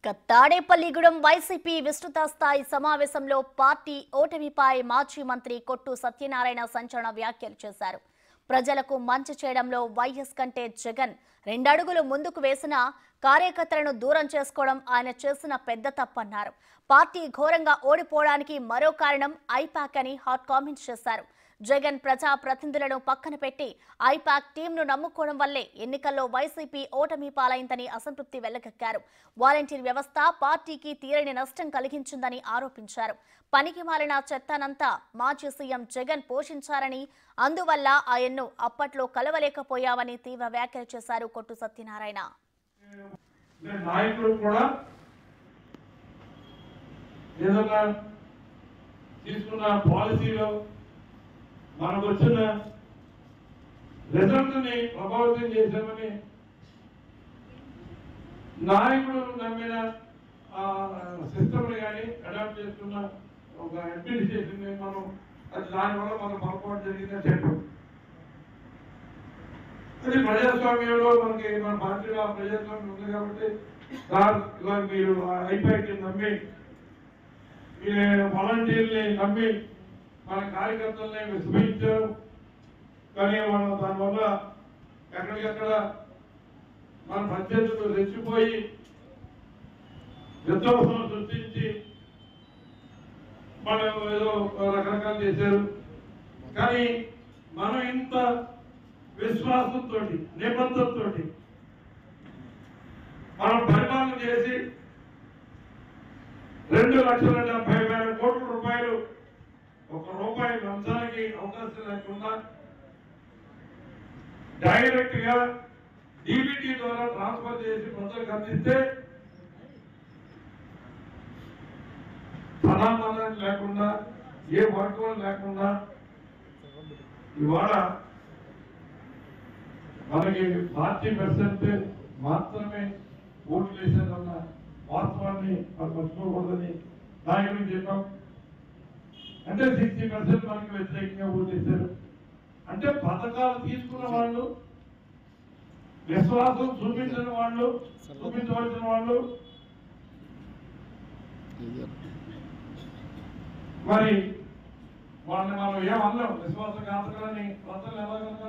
Tadepalligudem YCP విస్తృత స్థాయి సమావేశంలో పార్టీ ఓటమిపై మాజీ మంత్రి కొట్టు సత్యనారాయణ సంచలన వ్యాఖ్యలు చేశారు. ప్రజలకు మంచి చేయడంలో వైఎస్ కంటే జగన్ 2 అడుగులు ముందుకు వేసిన కార్యకర్తలను దూరం చేసుకోవడం ఆయన చేసిన పెద్ద తప్పన్నారు. పార్టీ ఘోరంగా ఓడిపోవడానికి మరో కారణం ఐపాక్ అని హాట్ కామెంట్స్ చేశారు. జగన్ ప్రజా ప్రతినిధులను పక్కన పెట్టి ఐపాక్ టీంను నమ్ముకోవడం వల్లే ఎన్నికల్లో వైసీపీ ఓటమి పాలైందని అసంతృప్తి వెల్లగక్కారు. వాలంటీర్ వ్యవస్థ పార్టీకి తీరని నష్టం కలిగించిందని ఆరోపించారు. పనికి మాలిన చెత్తనంతా మాజీ సీఎం జగన్ పోషించారని, అందువల్ల ఆయన్ను అప్పట్లో కలవలేకపోయామని తీవ్ర వ్యాఖ్యలు చేశారు కొట్టు సత్యనారాయణ. మనకు వచ్చిన రిజల్ట్ ని ప్రభావితం చేశామని నాయకుడు నమ్మిన సిస్టమ్ కానీ అడాప్ట్ చేస్తున్న ఒక అడ్మినిస్ట్రేషన్ మనం దానివల్ల మనం పొరపాటు జరిగిందని చెప్పాం. అది ప్రజాస్వామ్యంలో మన పార్టీలో ప్రజాస్వామ్యం ఉంది కాబట్టి ఇవాళ మీరు ఐపాక్ నమ్మి మీరు వాలంటీర్ని నమ్మి మన కార్యకర్తల్ని విస్మరించారు. కానీ మనం దానివల్ల ఎక్కడికక్కడ మన ప్రత్యర్థులు రెచ్చిపోయి విధ్వంసం సృష్టించి మనం ఏదో రకరకాలు చేశారు. కానీ మనం ఇంత విశ్వాసంతో నిబద్ధతతో మనం పరిపాలన చేసి 2,70,000 కోట్ల రూపాయలు ₹1 లంచానికి అవకాశం లేకుండా డైరెక్ట్ గా డీబీటీ ద్వారా ట్రాన్స్ఫర్ చేసి ప్రజలకు అందిస్తే ఫలానాలు లేకుండా ఏ వర్గం లేకుండా ఇవాళ మనకి 40% మాత్రమే ఓట్లు వేసేదన్న వాస్తవాన్ని మనం మర్చిపోకూడదని నాయకుడికి చెప్పాం. అంటే 60% మనకి వ్యతిరేకంగా ఓటేశారు. అంటే పథకాలు తీసుకున్న వాళ్ళు, విశ్వాసం చూపించవలసిన వాళ్ళు మరి వాళ్ళని మనం ఏమన్నాం, విశ్వాసఘాతకులని ప్రజలు ఎలా కనుక